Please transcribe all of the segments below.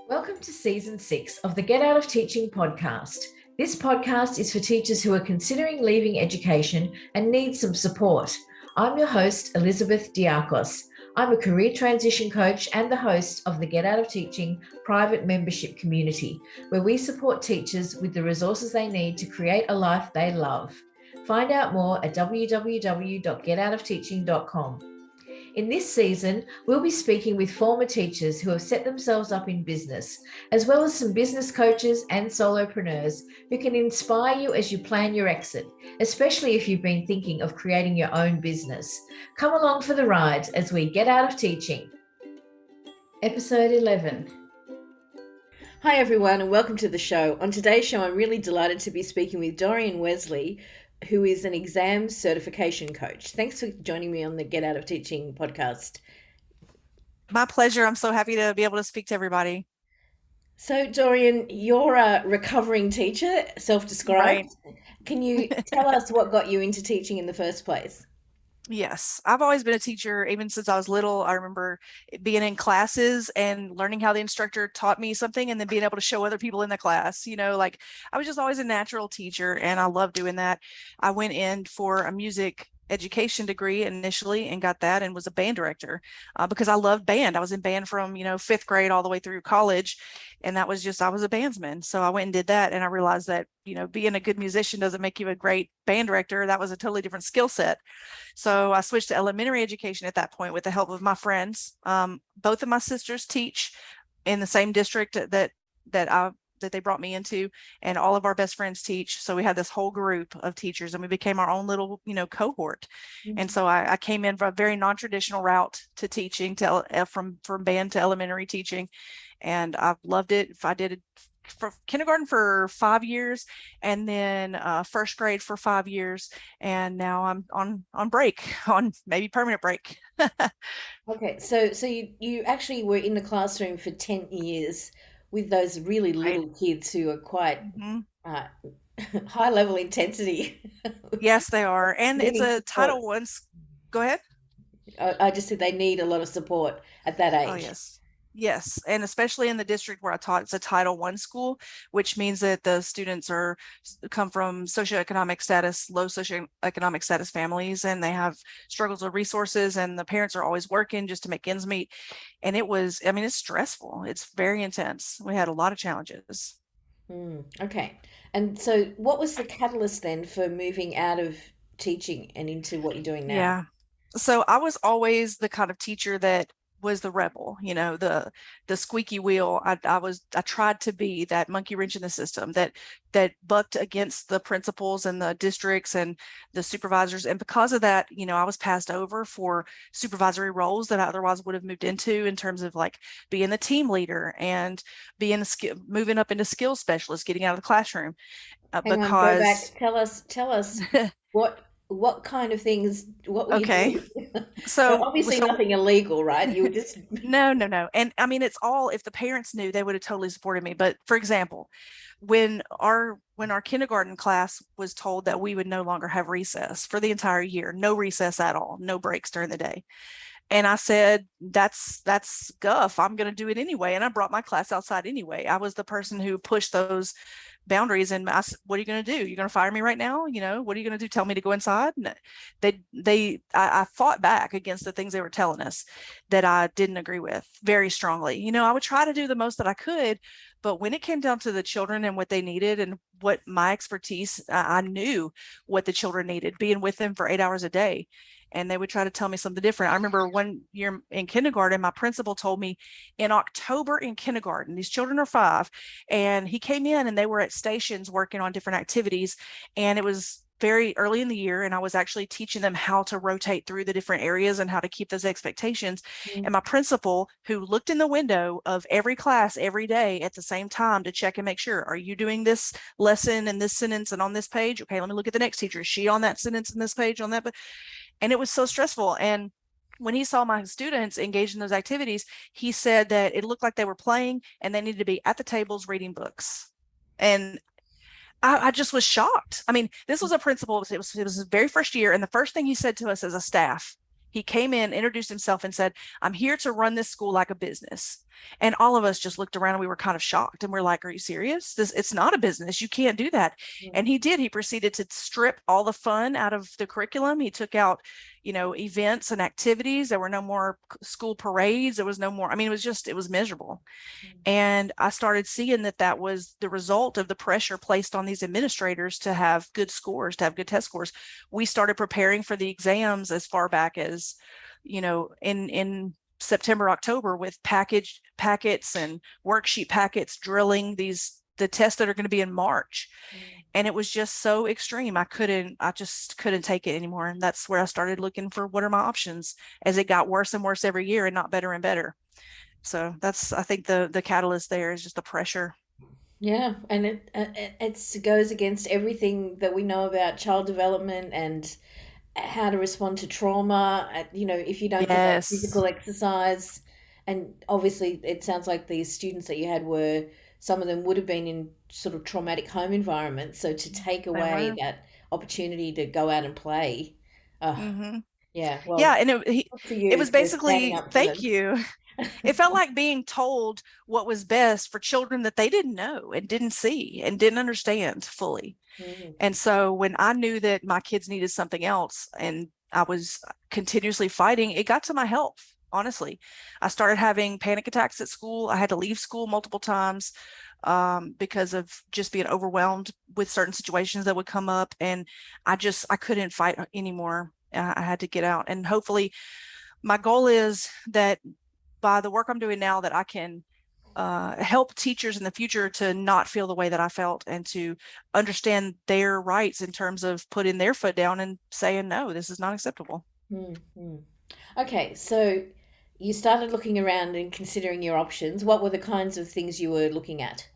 Welcome to Season 6 of the Get Out of Teaching podcast. This podcast is for teachers who are considering leaving education and need some support. I'm your host, Elizabeth Diakos. I'm a career transition coach and the host of the Get Out of Teaching private membership community, where we support teachers with the resources they need to create a life they love. Find out more at www.getoutofteaching.com. In this season, we'll be speaking with former teachers who have set themselves up in business, as well as some business coaches and solopreneurs who can inspire you as you plan your exit, especially if you've been thinking of creating your own business. Come along for the ride as we get out of teaching. Episode 11. Hi everyone and welcome to the show. On today's show, I'm really delighted to be speaking with Dorian Wesley, who is an exam certification coach. Thanks for joining me on the Get Out of Teaching podcast. My pleasure. I'm so happy to be able to speak to everybody. So, Dorian, you're a recovering teacher, self-described. Right. Can you tell us what got you into teaching in the first place? Yes, I've always been a teacher even since I was little. I remember being in classes and learning how the instructor taught me something and then being able to show other people in the class. Like I was just always a natural teacher and I love doing that. I went in for a music education degree initially and got that and was a band director because I loved band. I was in band from, fifth grade all the way through college. And that was just, I was a bandsman. So I went and did that. And I realized that, being a good musician doesn't make you a great band director. That was a totally different skill set. So I switched to elementary education at that point with the help of my friends. Both of my sisters teach in the same district that they brought me into, and all of our best friends teach. So we had this whole group of teachers and we became our own little, cohort. Mm-hmm. And so I came in from a very non-traditional route to teaching from band to elementary teaching. And I've loved it. I did it for kindergarten for 5 years and then first grade for 5 years. And now I'm on break, on maybe permanent break. Okay. So you actually were in the classroom for 10 years with those really little kids who are quite high level intensity. Yes, they are. And it's a Title I. Go ahead. I just said they need a lot of support at that age. Oh, yes. Yes. And especially in the district where I taught, it's a Title I school, which means that the students come from socioeconomic status, low socioeconomic status families, and they have struggles with resources and the parents are always working just to make ends meet. And it's stressful. It's very intense. We had a lot of challenges. Okay. And so what was the catalyst then for moving out of teaching and into what you're doing now? Yeah. So I was always the kind of teacher that was the rebel, the squeaky wheel. I tried to be that monkey wrench in the system that bucked against the principals and the districts and the supervisors. And because of that, I was passed over for supervisory roles that I otherwise would have moved into in terms of like being the team leader and moving up into skills specialist, getting out of the classroom. Go back. Tell us what kind of things, what were you doing? So obviously nothing illegal, right? You were just No. And it's all, if the parents knew, they would have totally supported me. But for example, when our kindergarten class was told that we would no longer have recess for the entire year, no recess at all, no breaks during the day. And I said, that's guff. I'm going to do it anyway. And I brought my class outside anyway. I was the person who pushed those boundaries. And I said, what are you going to do? You're going to fire me right now? What are you going to do? Tell me to go inside? And I fought back against the things they were telling us that I didn't agree with very strongly. I would try to do the most that I could, but when it came down to the children and what they needed and what my expertise, I knew what the children needed, being with them for 8 hours a day. And they would try to tell me something different. I remember one year in kindergarten, my principal told me in October in kindergarten, these children are 5, and he came in and they were at stations working on different activities. And it was very early in the year, and I was actually teaching them how to rotate through the different areas and how to keep those expectations. Mm-hmm. And my principal, who looked in the window of every class every day at the same time to check and make sure, are you doing this lesson and this sentence and on this page? Okay, let me look at the next teacher. Is she on that sentence and this page on that? And it was so stressful. And when he saw my students engaged in those activities, he said that it looked like they were playing and they needed to be at the tables reading books. And I just was shocked. This was a principal. It was his very first year. And the first thing he said to us as a staff, He came in, introduced himself, and said, "I'm here to run this school like a business." And all of us just looked around and we were kind of shocked. And we're like, "Are you serious? It's not a business. You can't do that." And he did. He proceeded to strip all the fun out of the curriculum. He took out, events and activities. There were no more school parades. There was no more. I mean, it was miserable. And I started seeing that was the result of the pressure placed on these administrators to have good scores, to have good test scores. We started preparing for the exams as far back as, in September, October, with packets and worksheet packets, drilling the tests that are going to be in March. And it was just so extreme. I just couldn't take it anymore. And that's where I started looking for what are my options, as it got worse and worse every year and not better and better. So that's, I think, the catalyst there is just the pressure. Yeah, and it goes against everything that we know about child development and how to respond to trauma. If you don't get that Yes. physical exercise, and obviously it sounds like the students that you had were, some of them would have been in sort of traumatic home environments. So to take They away were. that opportunity to go out and play, uh, Hmm. yeah, Yeah, well, and good for it you was for standing basically, up for thank them. you. It felt like being told what was best for children that they didn't know and didn't see and didn't understand fully. Mm, And so when I knew that my kids needed something else and I was continuously fighting, it got to my health. Honestly, I started having panic attacks at school. I had to leave school multiple times because of just being overwhelmed with certain situations that would come up. And I couldn't fight anymore. I had to get out. And hopefully my goal is that by the work I'm doing now, that I can help teachers in the future to not feel the way that I felt and to understand their rights in terms of putting their foot down and saying, no, this is not acceptable. mm, mm. Okay, so you started looking around and considering your options. What were the kinds of things you were looking at?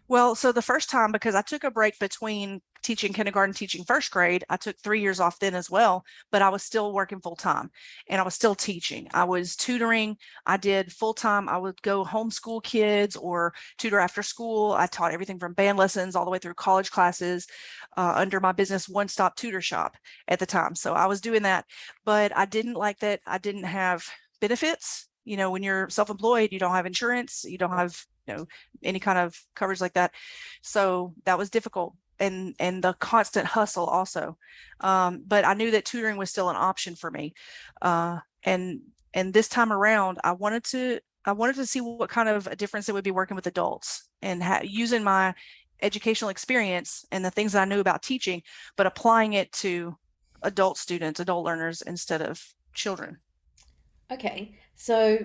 Well, so the first time, because I took a break between teaching kindergarten, teaching first grade, I took 3 years off then as well, but I was still working full time and I was still teaching. I was tutoring. I did full time. I would go homeschool kids or tutor after school. I taught everything from band lessons all the way through college classes under my business, One Stop Tutor Shop at the time. So I was doing that, but I didn't like that. I didn't have benefits. When you're self-employed, you don't have insurance, you don't have, any kind of coverage like that. So that was difficult, and the constant hustle also. But I knew that tutoring was still an option for me. And this time around, I wanted to see what kind of a difference it would be working with adults and using my educational experience and the things that I knew about teaching, but applying it to adult students, adult learners instead of children. Okay, so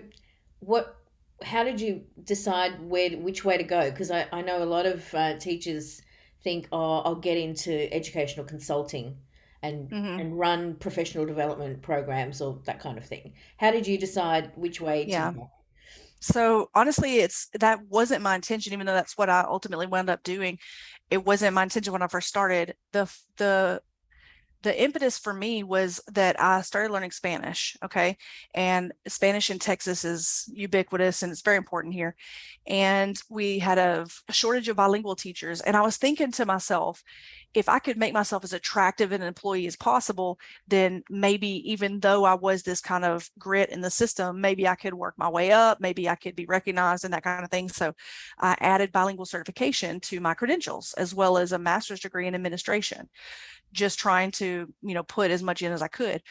what? How did you decide which way to go? Because I know a lot of teachers think, oh, I'll get into educational consulting and Hmm. run professional development programs or that kind of thing. How did you decide which way to Yeah. go? So honestly, that wasn't my intention, even though that's what I ultimately wound up doing. It wasn't my intention when I first started. The impetus for me was that I started learning Spanish. Okay. And Spanish in Texas is ubiquitous and it's very important here. And we had a shortage of bilingual teachers. And I was thinking to myself, if I could make myself as attractive an employee as possible, then maybe even though I was this kind of grit in the system, maybe I could work my way up, maybe I could be recognized and that kind of thing. So I added bilingual certification to my credentials, as well as a master's degree in administration, just trying to, put as much in as I could.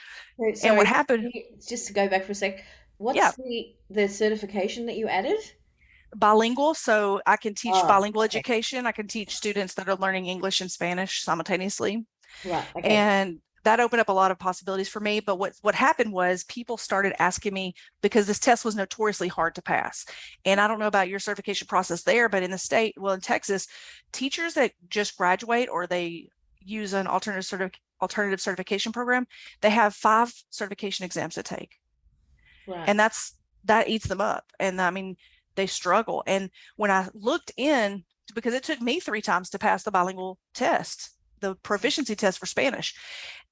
So, And what sorry, happened, just to go back for a sec. yeah, What's the certification that you added? bilingual. So I can teach Oh, bilingual okay. education. I can teach students that are learning English and Spanish simultaneously. Right. Okay. And that opened up a lot of possibilities for me. But what happened was people started asking me, because this test was notoriously hard to pass. And I don't know about your certification process there, but in the state, well, in Texas, teachers that just graduate or they use an alternative certification program, they have 5 certification exams to take. Right. And that eats them up. And I mean, they struggle. And when I looked in, because it took me 3 times to pass the bilingual test, the proficiency test for Spanish.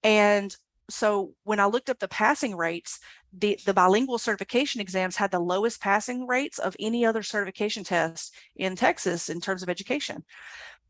And so when I looked up the passing rates, the bilingual certification exams had the lowest passing rates of any other certification test in Texas in terms of education.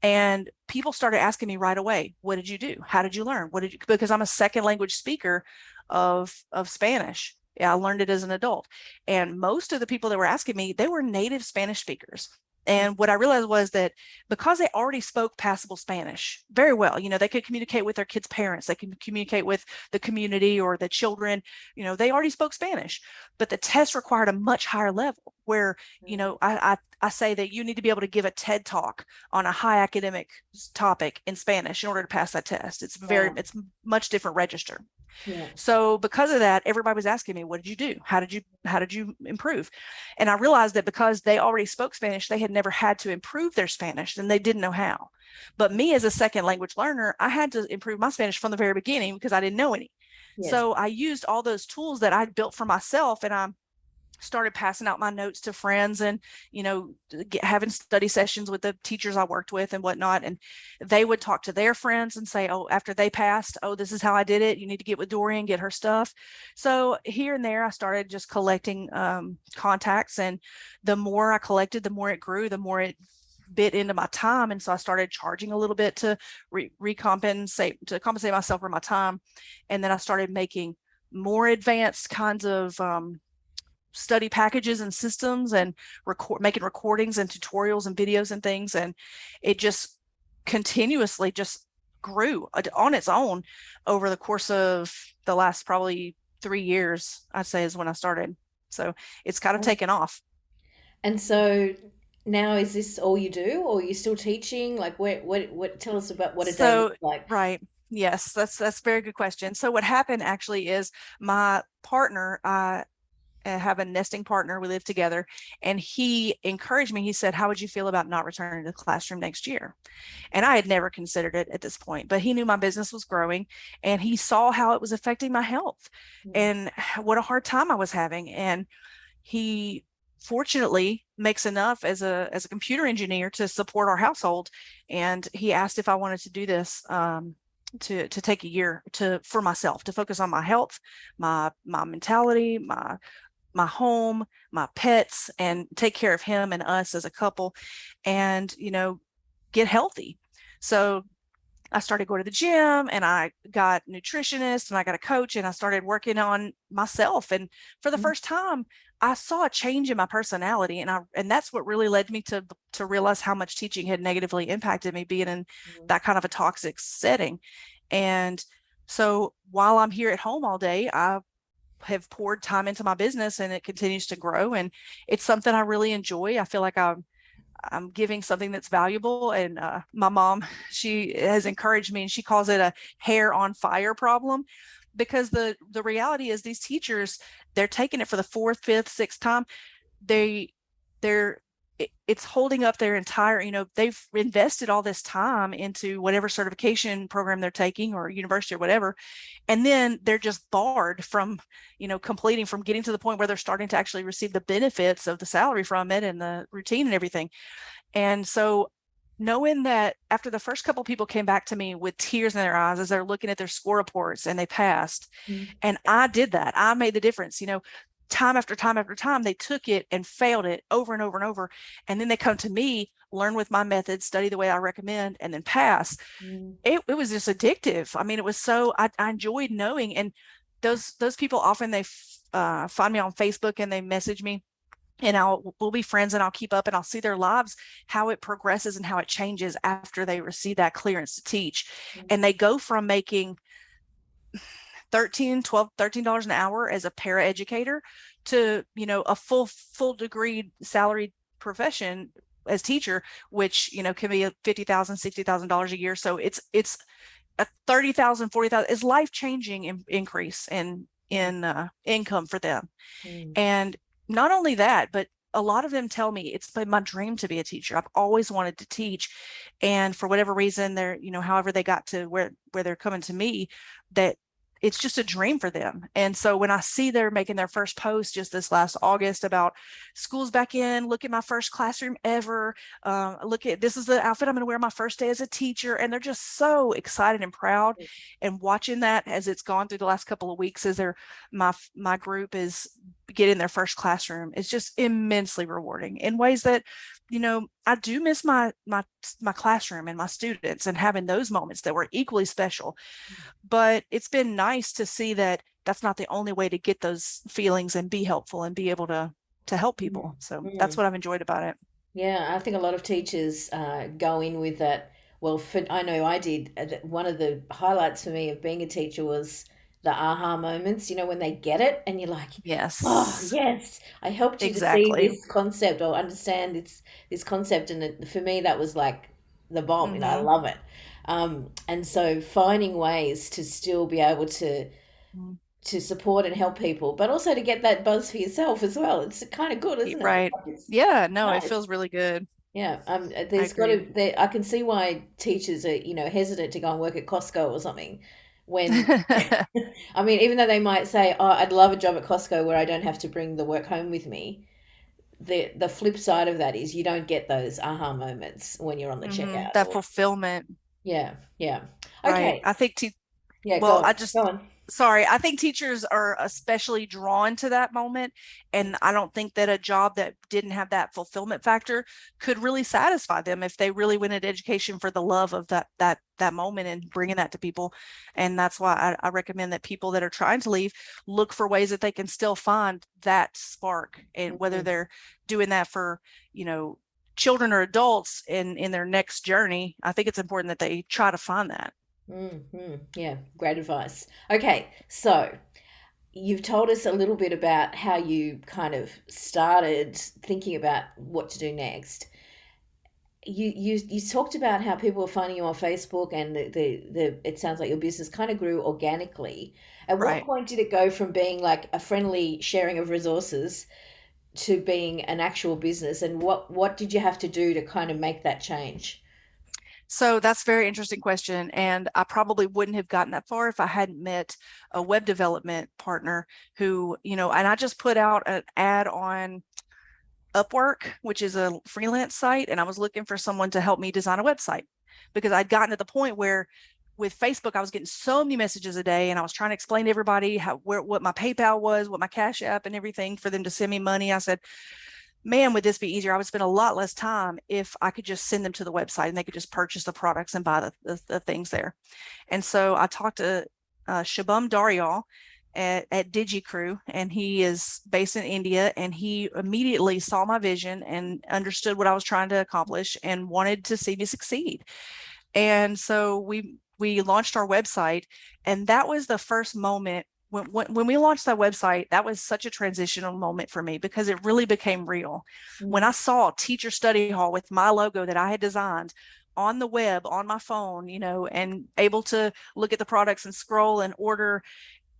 And people started asking me right away, what did you do? How did you learn? What did you, because I'm a second language speaker of Spanish. Yeah, I learned it as an adult. And most of the people that were asking me, they were native Spanish speakers. And what I realized was that because they already spoke passable Spanish very well, they could communicate with their kids' parents, they can communicate with the community or the children, they already spoke Spanish, but the test required a much higher level where, I say that you need to be able to give a TED talk on a high academic topic in Spanish in order to pass that test. It's it's much different register. Yeah. So because of that, everybody was asking me, what did you do? How did you improve? And I realized that because they already spoke Spanish, they had never had to improve their Spanish and they didn't know how. But me as a second language learner, I had to improve my Spanish from the very beginning because I didn't know any. Yes. So I used all those tools that I'd built for myself, and I started passing out my notes to friends and, having study sessions with the teachers I worked with and whatnot. And they would talk to their friends and say, oh, after they passed, oh, this is how I did it. You need to get with Dorian, get her stuff. So here and there, I started just collecting contacts. And the more I collected, the more it grew, the more it bit into my time. And so I started charging a little bit to compensate myself for my time. And then I started making more advanced kinds of study packages and systems and making recordings and tutorials and videos and things. And it just continuously just grew on its own over the course of the last probably 3 years, I'd say, is when I started. So it's kind of taken off. And so now, is this all you do, or are you still teaching? Like, what, tell us about what a day looks like. Right. Yes, that's a very good question. So what happened actually is my partner, I have a nesting partner. We live together, and he encouraged me. He said, how would you feel about not returning to the classroom next year? And I had never considered it at this point, but he knew my business was growing and he saw how it was affecting my health and what a hard time I was having. And he fortunately makes enough as a computer engineer to support our household. And he asked if I wanted to do this, to take a year for myself, to focus on my health, my mentality, my home, my pets, and take care of him and us as a couple, and get healthy. So I started going to the gym, and I got a nutritionist, and I got a coach, and I started working on myself. And for the first time, I saw a change in my personality, and that's what really led me to realize how much teaching had negatively impacted me, being in that kind of a toxic setting. And so while I'm here at home all day, I have poured time into my business, and it continues to grow, and it's something I really enjoy. I feel like I'm giving something that's valuable. And my mom, she has encouraged me, and she calls it a hair on fire problem, because the reality is these teachers, they're taking it for the 4th, 5th, 6th time. It's holding up their entire, they've invested all this time into whatever certification program they're taking, or university or whatever. And then they're just barred from, completing, from getting to the point where they're starting to actually receive the benefits of the salary from it and the routine and everything. And so knowing that after the first couple of people came back to me with tears in their eyes as they're looking at their score reports and they passed, and I did that, I made the difference, time after time after time, they took it and failed it over and over and over. And then they come to me, learn with my method, study the way I recommend, and then pass. It was just addictive. I mean, it was so, I enjoyed knowing. And those people often, they find me on Facebook and they message me, and we'll be friends, and I'll keep up, and I'll see their lives, how it progresses and how it changes after they receive that clearance to teach. And they go from making $13 an hour as a paraeducator to, a full degree salaried profession as teacher, which, can be $50,000, $60,000 a year. So it's a $30,000, $40,000 is life-changing increase in income for them. And not only that, but a lot of them tell me it's been my dream to be a teacher. I've always wanted to teach. And for whatever reason, they're, however they got to where they're coming to me, that it's just a dream for them. And so when I see they're making their first post just this last August about school's back in, look at my first classroom ever, this is the outfit I'm going to wear my first day as a teacher. And they're just so excited and proud. And watching that as it's gone through the last couple of weeks, as my group is get in their first classroom is just immensely rewarding in ways that, I do miss my classroom and my students and having those moments that were equally special. But it's been nice to see that that's not the only way to get those feelings and be helpful and be able to help people. So that's what I've enjoyed about it. Yeah, I think a lot of teachers go in with that. Well, I know I did. One of the highlights for me of being a teacher was the aha moments, when they get it and you're like, oh, Yes, yes, I helped you to see exactly. this concept or understand this concept. And for me, that was like the bomb. I Hmm. love it. And so finding ways to still be able to support and help people, but also to get that buzz for yourself as well. It's kind of good, isn't it? Right. Like it's Yeah, no, it nice. feels really good. Yeah, I there's got agree. to. I can see why teachers are, hesitant to go and work at Costco or something. When, I mean, even though they might say, "Oh, I'd love a job at Costco where I don't have to bring the work home with me." The flip side of that is you don't get those aha moments when you're on the checkout. That Or fulfillment. yeah, yeah. Right. Okay, I think yeah. Go well, on, go on. sorry, I think teachers are especially drawn to that moment. And I don't think that a job that didn't have that fulfillment factor could really satisfy them if they really went into education for the love of that moment and bringing that to people. And that's why I recommend that people that are trying to leave look for ways that they can still find that spark, and whether Mhm. they're doing that for, children or adults in their next journey. I think it's important that they try to find that. Yeah, great advice. Okay, so you've told us a little bit about how you kind of started thinking about what to do next. You talked about how people were finding you on Facebook, and the it sounds like your business kind of grew organically. At what Right. point did it go from being like a friendly sharing of resources to being an actual business, and what did you have to do to kind of make that change? So that's a very interesting question. And I probably wouldn't have gotten that far if I hadn't met a web development partner who, and I just put out an ad on Upwork, which is a freelance site. And I was looking for someone to help me design a website because I'd gotten to the point where with Facebook, I was getting so many messages a day, and I was trying to explain to everybody what my PayPal was, what my Cash App and everything for them to send me money. I said, man, would this be easier? I would spend a lot less time if I could just send them to the website and they could just purchase the products and buy the things there. And so I talked to Shabam Daryal at DigiCrew, and he is based in India, and he immediately saw my vision and understood what I was trying to accomplish and wanted to see me succeed. And so we launched our website, and that was the first moment when we launched that website. That was such a transitional moment for me because it really became real. When I saw Teacher Study Hall with my logo that I had designed on the web on my phone, and able to look at the products and scroll and order,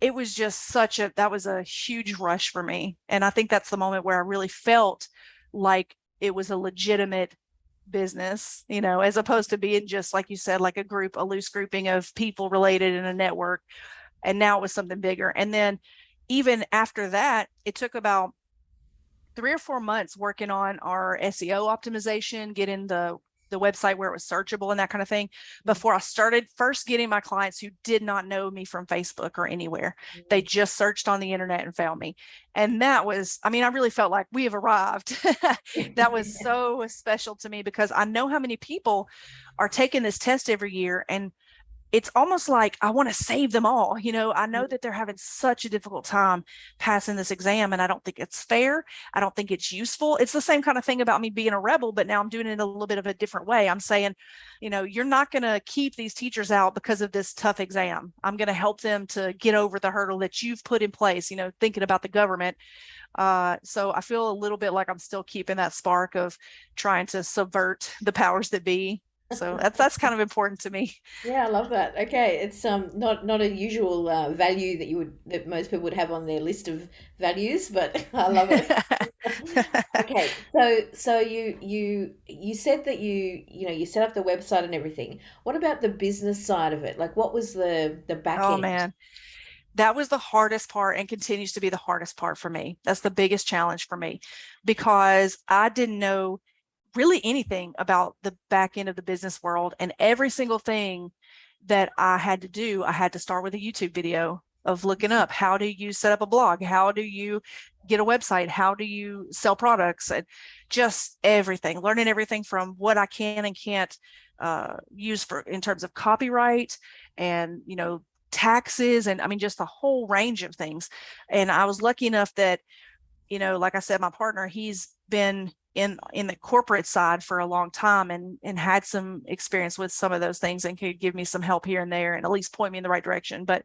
it was just that was a huge rush for me. And I think that's the moment where I really felt like it was a legitimate business, as opposed to being just, like you said, like a loose grouping of people related in a network. And now it was something bigger. And then even after that, it took about 3 or 4 months working on our SEO optimization, getting the website where it was searchable and that kind of thing, before I started first getting my clients who did not know me from Facebook or anywhere. They just searched on the internet and found me. And that was, I mean, I really felt like we have arrived. That was so special to me because I know how many people are taking this test every year, and it's almost like I want to save them all. I know that they're having such a difficult time passing this exam, and I don't think it's fair. I don't think it's useful. It's the same kind of thing about me being a rebel, but now I'm doing it in a little bit of a different way. I'm saying, you're not going to keep these teachers out because of this tough exam. I'm going to help them to get over the hurdle that you've put in place, thinking about the government. So I feel a little bit like I'm still keeping that spark of trying to subvert the powers that be. So that's kind of important to me. Yeah, I love that. Okay, it's not a usual value that most people would have on their list of values, but I love it. Okay, so you said that you set up the website and everything. What about the business side of it? Like, what was the back Oh end? man, that was the hardest part and continues to be the hardest part for me. That's the biggest challenge for me because I didn't know really anything about the back end of the business world, and every single thing that I had to do, I had to start with a YouTube video of looking up, how do you set up a blog? How do you get a website? How do you sell products? And just everything, learning everything from what I can and can't use for in terms of copyright and, taxes. And I mean, just a whole range of things. And I was lucky enough that, like I said, my partner, he's been in the corporate side for a long time and had some experience with some of those things and could give me some help here and there and at least point me in the right direction. But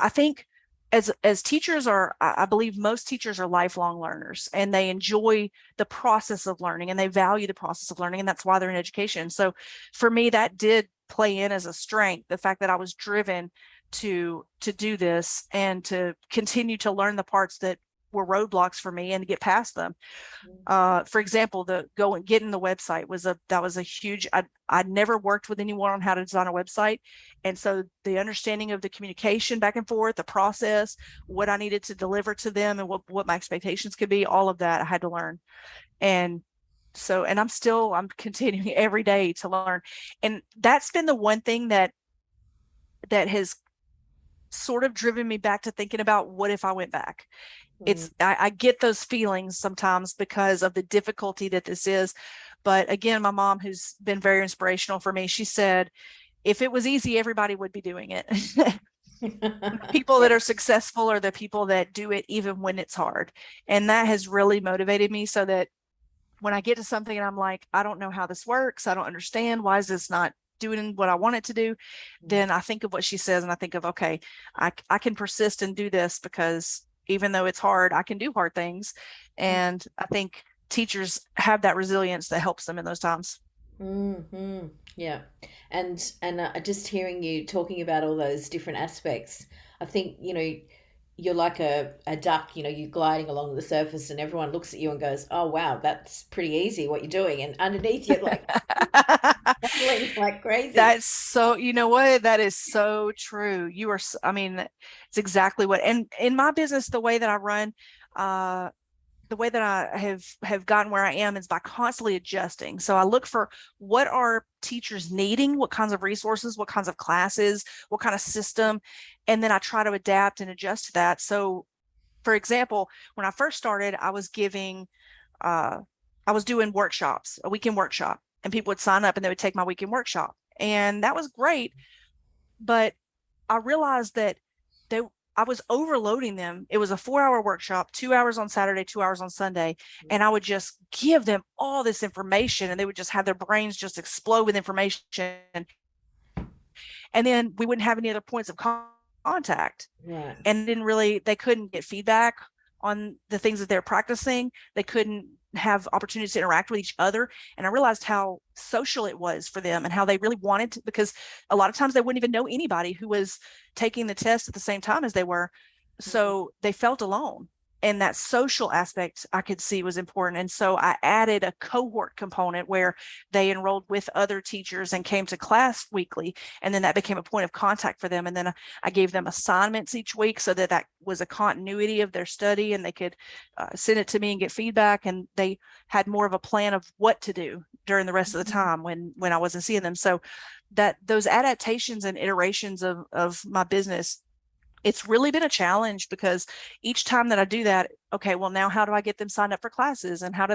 I think as teachers I believe most teachers are lifelong learners, and they enjoy the process of learning and they value the process of learning, and that's why they're in education. So for me, that did play in as a strength, the fact that I was driven to do this and to continue to learn the parts that were roadblocks for me and to get past them. For example, getting the website was a huge, I'd never worked with anyone on how to design a website. And so the understanding of the communication back and forth, the process, what I needed to deliver to them and what my expectations could be, all of that I had to learn. And so, and I'm continuing every day to learn. And that's been the one thing that has sort of driven me back to thinking about, what if I went back? I get those feelings sometimes because of the difficulty that this is. But again, my mom, who's been very inspirational for me, she said, if it was easy, everybody would be doing it. People that are successful are the people that do it even when it's hard. And that has really motivated me, so that when I get to something and I'm like, I don't know how this works, I don't understand, why is this not doing what I want it to do, then I think of what she says and I think of, okay, I can persist and do this, because even though it's hard, I can do hard things. And I think teachers have that resilience that helps them in those times. Mm-hmm. Yeah. And just hearing you talking about all those different aspects, I think, you're like a duck, you're gliding along the surface and everyone looks at you and goes, oh, wow, that's pretty easy what you're doing. And underneath you're like, paddling like crazy. That's so, you know what? That is so true. I mean, it's exactly what, and in my business, the way that I run, the way that I have gotten where I am is by constantly adjusting. So I look for, what are teachers needing, what kinds of resources, what kinds of classes, what kind of system, and then I try to adapt and adjust to that. So for example, when I first started, I was doing workshops, a weekend workshop, and people would sign up and they would take my weekend workshop. And that was great. But I realized that I was overloading them. It was a 4-hour workshop, 2 hours on Saturday, 2 hours on Sunday. And I would just give them all this information and they would just have their brains just explode with information. And then we wouldn't have any other points of contact. Right. And they couldn't get feedback on the things that they're practicing. They couldn't have opportunities to interact with each other. And I realized how social it was for them and how they really wanted to, because a lot of times they wouldn't even know anybody who was taking the test at the same time as they were. So they felt alone. And that social aspect I could see was important. And so I added a cohort component where they enrolled with other teachers and came to class weekly. And then that became a point of contact for them. And then I gave them assignments each week so that was a continuity of their study, and they could send it to me and get feedback. And they had more of a plan of what to do during the rest of the time when I wasn't seeing them. So that those adaptations and iterations of my business, it's really been a challenge, because each time that I do that, okay, well, now how do I get them signed up for classes, and how do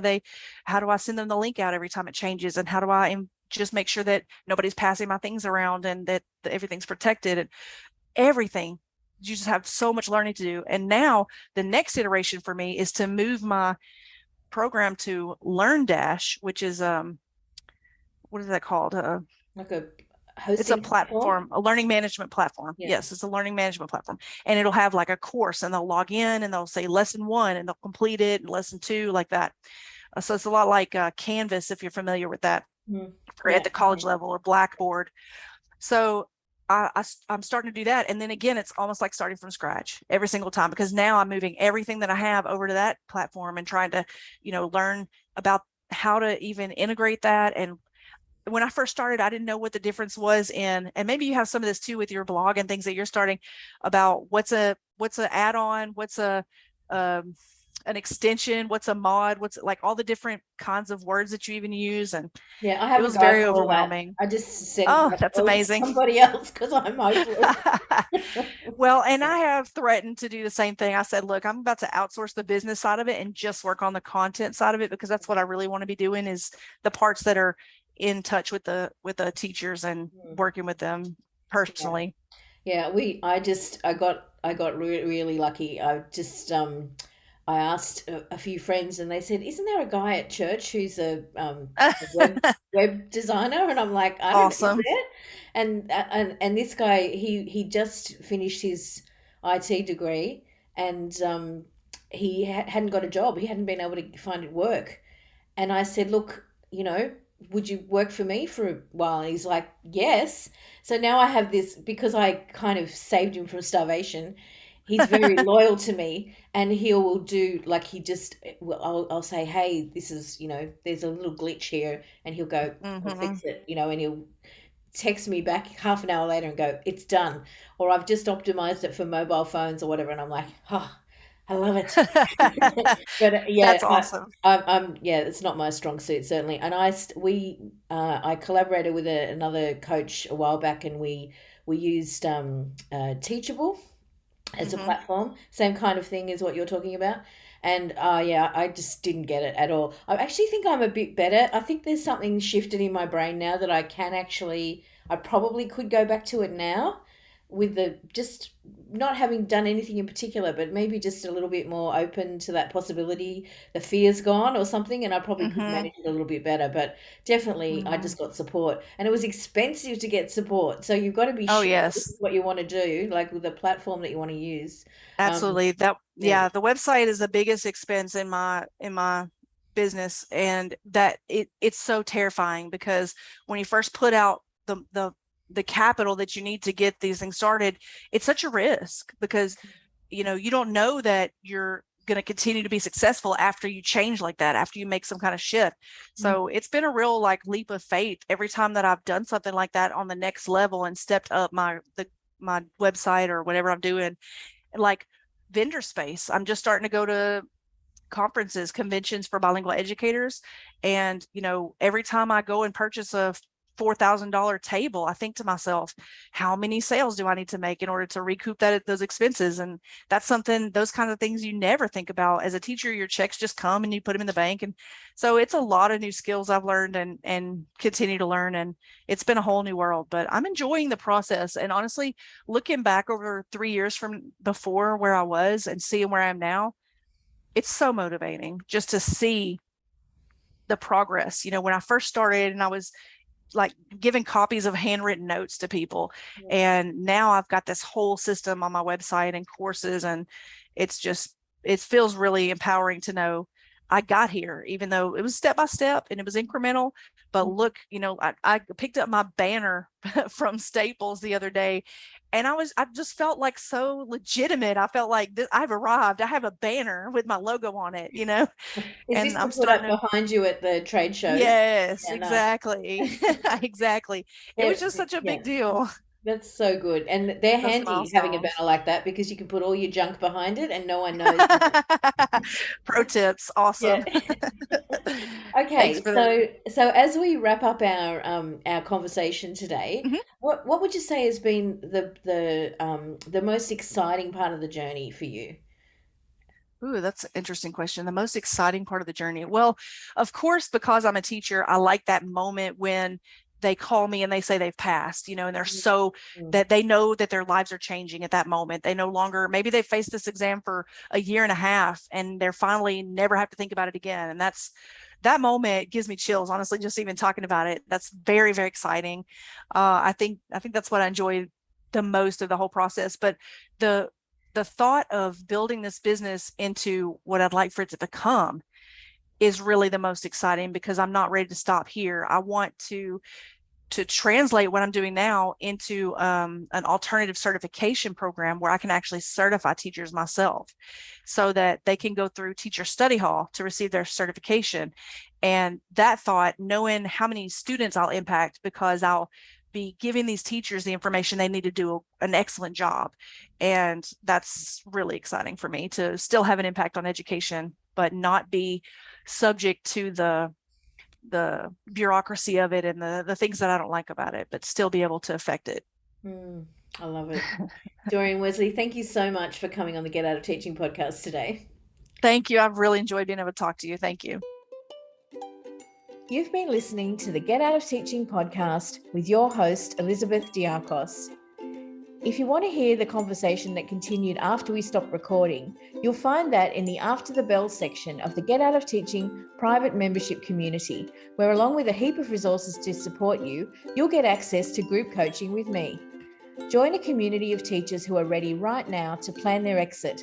I send them the link out every time it changes, and how do I just make sure that nobody's passing my things around and that everything's protected and everything. You just have so much learning to do. And now the next iteration for me is to move my program to LearnDash, which is what is that called? Like a it's a platform, a learning management platform. Yeah. Yes, it's a learning management platform. And it'll have like a course, and they'll log in and they'll say lesson 1 and they'll complete it, and lesson 2, like that. So it's a lot like Canvas, if you're familiar with that, at the college level, or Blackboard. So I'm starting to do that. And then again, it's almost like starting from scratch every single time, because now I'm moving everything that I have over to that platform and trying to, learn about how to even integrate that. And when I first started, I didn't know what the difference was in, and maybe you have some of this too with your blog and things that you're starting, about what's a add-on, what's a an extension, what's a mod, what's like all the different kinds of words that you even use. And Yeah, I it haven't was gone very for all that. overwhelming. I just send Oh, that that's all to amazing. somebody else because I'm hopeless. Well, and I have threatened to do the same thing. I said, look, I'm about to outsource the business side of it and just work on the content side of it, because that's what I really want to be doing, is the parts that are in touch with the teachers and Mm. working with them Yeah. personally. Yeah, I got really lucky. I asked a few friends, and they said, "Isn't there a guy at church who's a web designer?" And I'm like, "I don't know, is Awesome. there?" And this guy, he just finished his IT degree, and he hadn't got a job. He hadn't been able to find work. And I said, "Look, would you work for me for a while?" And he's like, "Yes." So now I have this, because I kind of saved him from starvation. He's very loyal to me, and he will do, like, he just, well, I'll say, "Hey, this is, there's a little glitch here," and he'll go, "I'll Hmm. fix it," and he'll text me back half an hour later and go, "It's done," or, "I've just optimized it for mobile phones," or whatever, and I'm like, "Oh, I love it." But yeah, That's awesome. yeah, it's not my strong suit, certainly. And I collaborated with another coach a while back, and we used Teachable as a Hmm. platform, same kind of thing as what you're talking about. And yeah, I just didn't get it at all. I actually think I'm a bit better. I think there's something shifted in my brain now that I probably could go back to it now, with the just not having done anything in particular, but maybe just a little bit more open to that possibility. The fear's gone or something, and I probably could Hmm. manage it a little bit better. But definitely, I Hmm. just got support, and it was expensive to get support. So you've got to be Oh, sure this yes. is what you want to do, like with the platform that you want to use. Absolutely. That, Yeah. yeah, the website is the biggest expense in my business, and that it's so terrifying, because when you first put out the capital that you need to get these things started, it's such a risk, because you don't know that you're going to continue to be successful after you change like that, after you make some kind of shift. Mm. So it's been a real like leap of faith every time that I've done something like that on the next level and stepped up my website or whatever I'm doing. Like vendor space, I'm just starting to go to conferences, conventions for bilingual educators. And, every time I go and purchase a $4,000 table, I think to myself, how many sales do I need to make in order to recoup those expenses? And that's something, those kinds of things you never think about as a teacher. Your checks just come and you put them in the bank. And so it's a lot of new skills I've learned and continue to learn. And it's been a whole new world, but I'm enjoying the process. And honestly, looking back over 3 years from before where I was and seeing where I am now, it's so motivating just to see the progress. When I first started and I was like giving copies of handwritten notes to people, and now I've got this whole system on my website and courses, and it's just, it feels really empowering to know I got here, even though it was step by step and it was incremental. But look, I picked up my banner from Staples the other day, and I just felt like so legitimate. I felt like I've arrived. I have a banner with my logo on it, Is and this to I'm put starting up to. behind you at the trade shows? Yes, Yeah, nice. exactly. Exactly. It was just such a Yeah, big deal. that's so good. And they're Those handy having a milestones. banner like that, because you can put all your junk behind it and no one knows. Pro tips. Yeah. Awesome. Thanks Okay, for that. so as we wrap up our conversation today, Mhm. what would you say has been the most exciting part of the journey for you? Ooh, that's an interesting question. The most exciting part of the journey. Well, of course, because I'm a teacher, I like that moment when they call me and they say they've passed, and they're so Mm. that they know that their lives are changing at that moment. They no longer, maybe they faced this exam for a year and a half and they're finally never have to think about it again. And that moment gives me chills, honestly, just even talking about it. That's very, very exciting. I think that's what I enjoy the most of the whole process. But the the thought of building this business into what I'd like for it to become is really the most exciting, because I'm not ready to stop here. I want to translate what I'm doing now into an alternative certification program where I can actually certify teachers myself, so that they can go through teacher study hall to receive their certification. And that thought, knowing how many students I'll impact, because I'll be giving these teachers the information they need to do an excellent job. And that's really exciting for me, to still have an impact on education, but not be subject to the bureaucracy of it and the things that I don't like about it, but still be able to affect it. I love it. Dorian, Wesley, thank you so much for coming on the Get Out of Teaching podcast today. Thank you. I've really enjoyed being able to talk to you. Thank you. You've been listening to the Get Out of Teaching podcast with your host, Elizabeth Diakos. If you want to hear the conversation that continued after we stopped recording, you'll find that in the After the Bell section of the Get Out of Teaching private membership community, where along with a heap of resources to support you, you'll get access to group coaching with me. Join a community of teachers who are ready right now to plan their exit.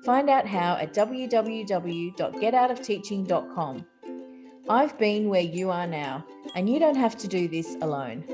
Find out how at www.getoutofteaching.com. I've been where you are now, and you don't have to do this alone.